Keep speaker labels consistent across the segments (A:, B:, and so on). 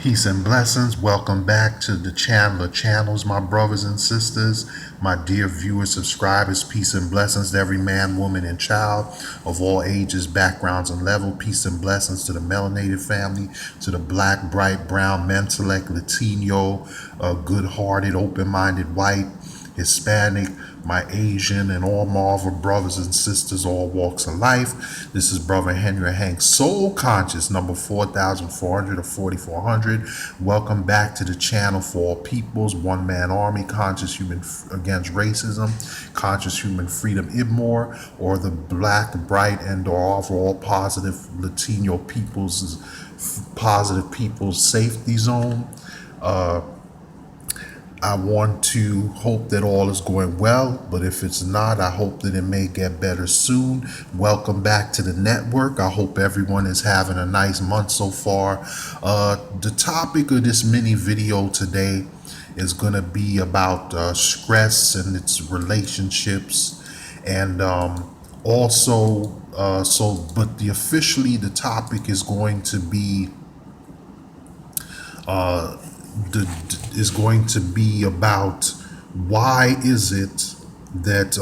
A: Peace and blessings. Welcome back to the channel of channels, my brothers and sisters, my dear viewers, subscribers. Peace and blessings to every man, woman, and child of all ages, backgrounds, and level. Peace and blessings to the melanated family, to the black, bright, brown, mentellect, Latino, good-hearted, open-minded, white, Hispanic, my Asian, and all Marvel brothers and sisters, all walks of life. This is Brother Henry Hank, Soul Conscious, number 4400 or 4400. Welcome back to the channel for all peoples, one man army, conscious human against racism, conscious human freedom, IBMOR, or the black, bright, and or overall positive Latino people's safety zone. I want to hope that all is going well, but if it's not, I hope that it may get better soon. Welcome back to the network. I hope everyone is having a nice month so far. The topic of this mini video today is going to be about stress and its relationships, and officially the topic is going to be about why is it that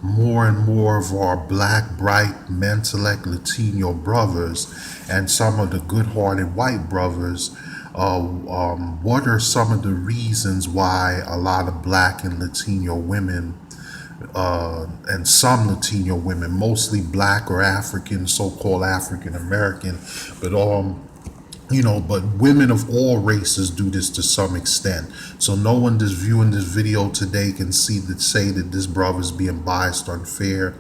A: more and more of our black, bright, mentellect Latino brothers and some of the good-hearted white brothers, what are some of the reasons why a lot of black and Latino women and some Latino women, mostly black or African, so-called African American, but but women of all races do this to some extent. So no one that's viewing this video today can say that this brother is being biased or unfair.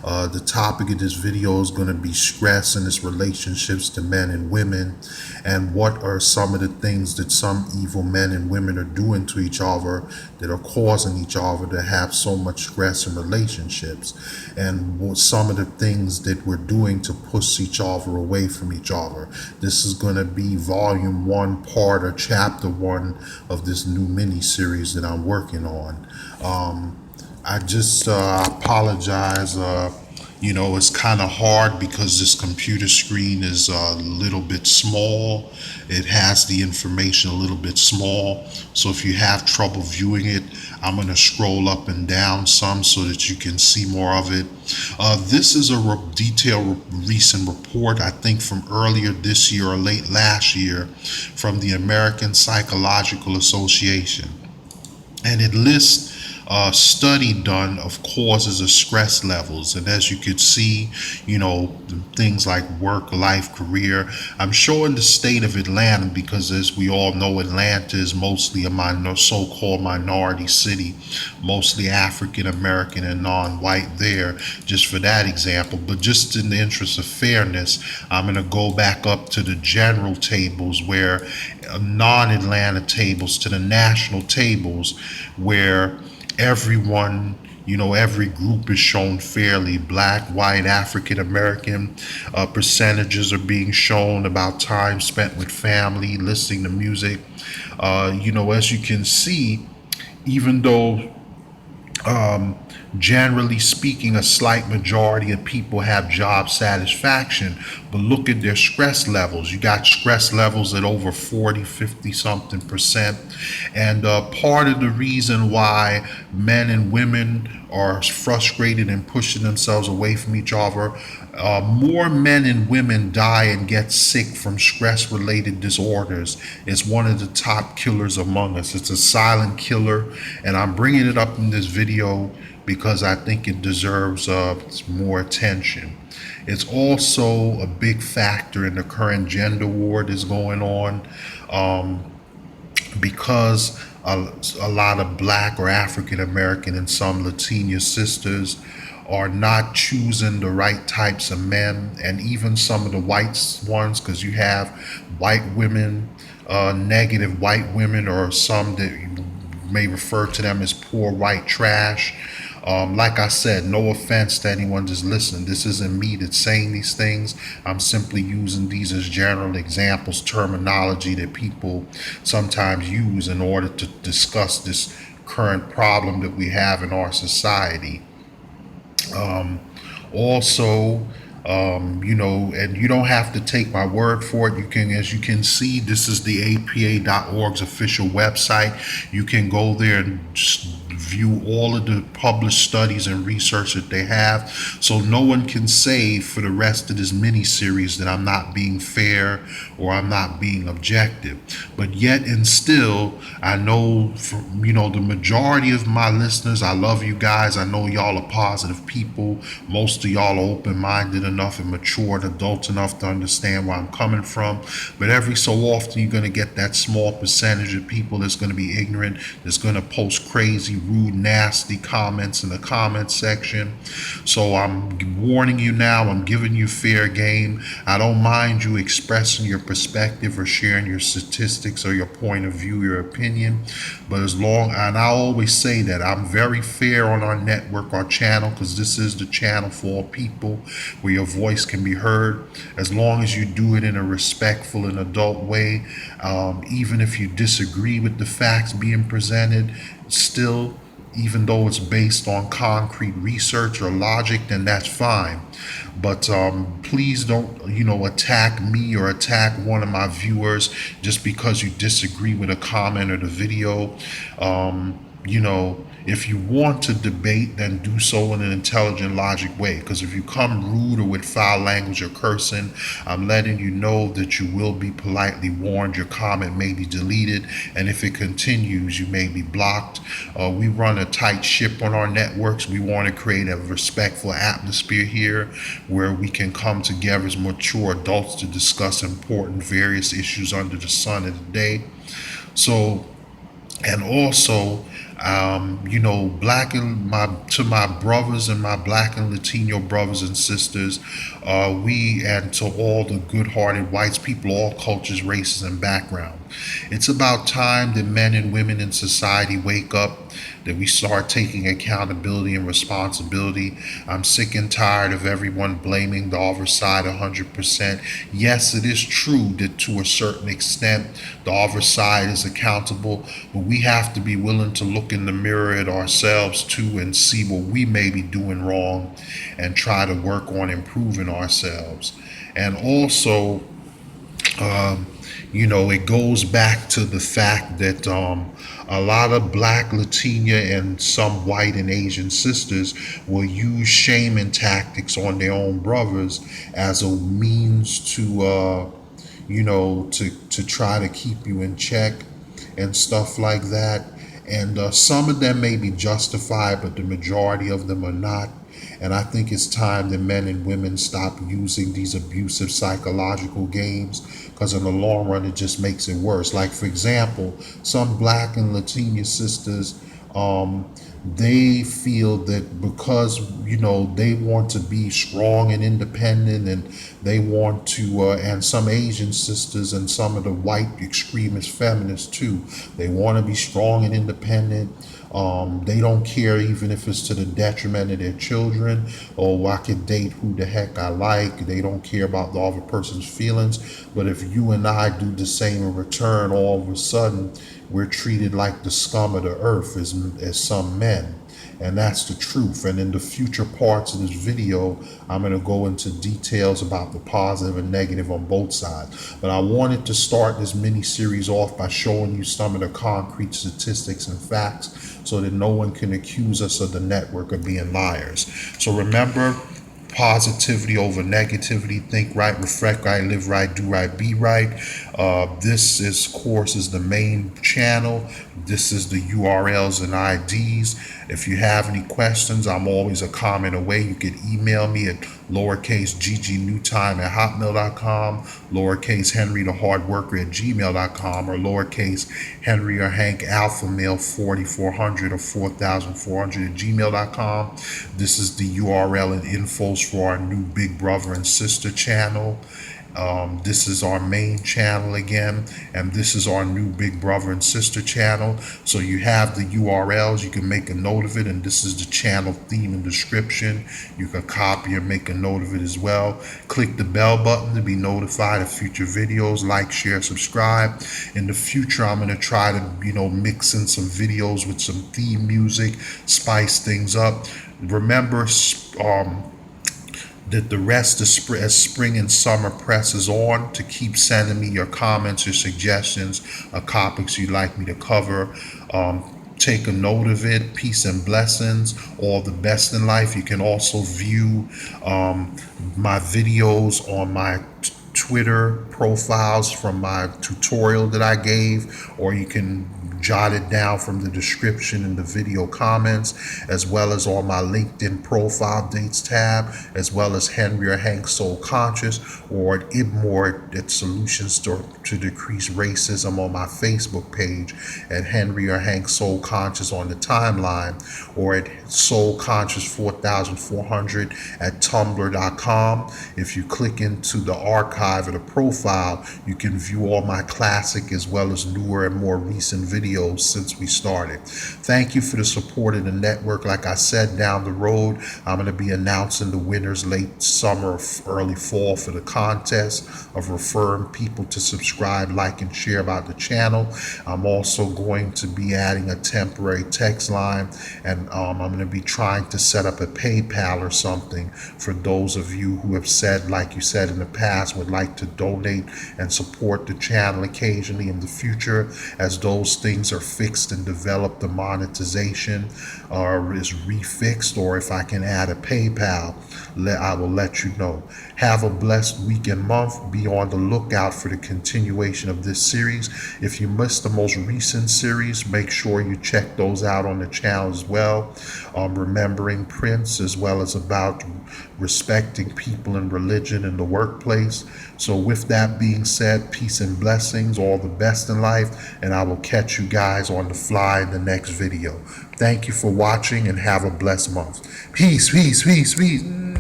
A: The topic of this video is going to be stress and its relationships to men and women, and what are some of the things that some evil men and women are doing to each other that are causing each other to have so much stress in relationships, and what some of the things that we're doing to push each other away from each other. This is going to be volume 1, part or chapter 1 of this new mini series that I'm working on. I just apologize. It's kind of hard because this computer screen is a little bit small. It has the information a little bit small. So if you have trouble viewing it, I'm going to scroll up and down some so that you can see more of it. This is a detailed recent report, I think from earlier this year or late last year, from the American Psychological Association. And it lists a study done of causes of stress levels. And as you could see, things like work, life, career. I'm showing the state of Atlanta because, as we all know, Atlanta is mostly a so-called minority city, mostly African American and non-white there, just for that example. But just in the interest of fairness, I'm going to go back up to the general tables, where non-Atlanta tables, to the national tables, where everyone, every group is shown fairly. Black, white, African American, percentages are being shown about time spent with family, listening to music. As you can see, even though generally speaking, a slight majority of people have job satisfaction, but look at their stress levels. You got stress levels at over 40, 50 something percent. And part of the reason why men and women are frustrated and pushing themselves away from each other, more men and women die and get sick from stress-related disorders. It's one of the top killers among us. It's a silent killer, and I'm bringing it up in this video because I think it deserves more attention. It's also a big factor in the current gender war that's going on, because a lot of black or African American and some Latino sisters are not choosing the right types of men, and even some of the white ones, because you have white women, negative white women, or some that you may refer to them as poor white trash. Like I said, no offense to anyone that's listening. This isn't me that's saying these things. I'm simply using these as general examples, terminology that people sometimes use in order to discuss this current problem that we have in our society. Also, And you don't have to take my word for it. You can, as you can see, this is the APA.org's official website. You can go there and just view all of the published studies and research that they have. So no one can say for the rest of this mini series that I'm not being fair or I'm not being objective. But yet and still, I know from, the majority of my listeners, I love you guys. I know y'all are positive people. Most of y'all are open-minded enough and mature adults enough to understand where I'm coming from. But every so often, you're going to get that small percentage of people that's going to be ignorant, that's going to post crazy, rude, nasty comments in the comment section. So I'm warning you now. I'm giving you fair game. I don't mind you expressing your perspective or sharing your statistics or your point of view, your opinion. But and I always say that I'm very fair on our network, our channel, because this is the channel for all people where your voice can be heard. As long as you do it in a respectful and adult way, even if you disagree with the facts being presented, still, even though it's based on concrete research or logic, then that's fine. But please don't, attack me or attack one of my viewers just because you disagree with a comment or the video. If you want to debate, then do so in an intelligent, logic way. Because if you come rude or with foul language or cursing, I'm letting you know that you will be politely warned. Your comment may be deleted, and if it continues, you may be blocked. We run a tight ship on our networks. We want to create a respectful atmosphere here where we can come together as mature adults to discuss important various issues under the sun of the day. So, and also, black and my brothers and my black and Latino brothers and sisters, and to all the good-hearted whites, people, all cultures, races, and backgrounds. It's about time that men and women in society wake up, that we start taking accountability and responsibility. I'm sick and tired of everyone blaming the other side 100%. Yes, it is true that to a certain extent the other side is accountable, but we have to be willing to look in the mirror at ourselves too and see what we may be doing wrong and try to work on improving ourselves. And also, it goes back to the fact that a lot of black, Latina, and some white and Asian sisters will use shaming tactics on their own brothers as a means to try to keep you in check and stuff like that. And some of them may be justified, but the majority of them are not. And I think it's time that men and women stop using these abusive psychological games, because in the long run, it just makes it worse. Like, for example, some black and Latina sisters, they feel that because, they want to be strong and independent, and they want to, and some Asian sisters and some of the white extremist feminists too, they want to be strong and independent. They don't care even if it's to the detriment of their children. Oh, I can date who the heck I like. They don't care about the other person's feelings. But if you and I do the same in return, all of a sudden we're treated like the scum of the earth as some men. And that's the truth. And in the future parts of this video, I'm going to go into details about the positive and negative on both sides. But I wanted to start this mini series off by showing you some of the concrete statistics and facts so that no one can accuse us of the network of being liars. So remember, positivity over negativity. Think right, reflect right, live right, do right, be right. This is, of course, is the main channel. This is the URLs and IDs. If you have any questions, I'm always a comment away. You can email me at lowercase ggnewtime@hotmail.com, lowercase Henry the Hard Worker at gmail.com, or lowercase Henry or Hank Alpha Male 4400 or 4400 at gmail.com. This is the URL and infos for our new Big Brother and Sister channel. This is our main channel again, and this is our new Big Brother and Sister channel. So you have the URLs, you can make a note of it, and this is the channel theme and description. You can copy and make a note of it as well. Click the bell button to be notified of future videos. Like, share, subscribe. In the future, I'm going to try to, mix in some videos with some theme music, spice things up. Remember, that the rest of spring, as spring and summer presses on, to keep sending me your comments, your suggestions, topics you'd like me to cover. Take a note of it. Peace and blessings. All the best in life. You can also view my videos on my Twitter profiles from my tutorial that I gave, or you can jot it down from the description in the video comments, as well as on my LinkedIn profile dates tab, as well as Henry or Hank Soul Conscious, or at IBMOR at Solutions to Decrease Racism on my Facebook page, at Henry or Hank Soul Conscious on the timeline, or at Soul Conscious 4400 at tumblr.com. If you click into the archive of the profile, you can view all my classic as well as newer and more recent videos since we started. Thank you for the support of the network. Like I said, down the road, I'm going to be announcing the winners late summer, early fall for the contest of referring people to subscribe, like, and share about the channel. I'm also going to be adding a temporary text line, and I'm going to be trying to set up a PayPal or something for those of you who have said, like you said in the past, would like to donate and support the channel occasionally in the future. As those things are fixed and developed, the monetization is refixed, or if I can add a PayPal, I will let you know. Have a blessed week and month. Be on the lookout for the continuation of this series. If you missed the most recent series, make sure you check those out on the channel as well. Remembering Prince, as well as about respecting people and religion in the workplace. So with that being said, peace and blessings, all the best in life, and I will catch you guys on the fly in the next video. Thank you for watching, and have a blessed month. Peace, peace, peace, peace.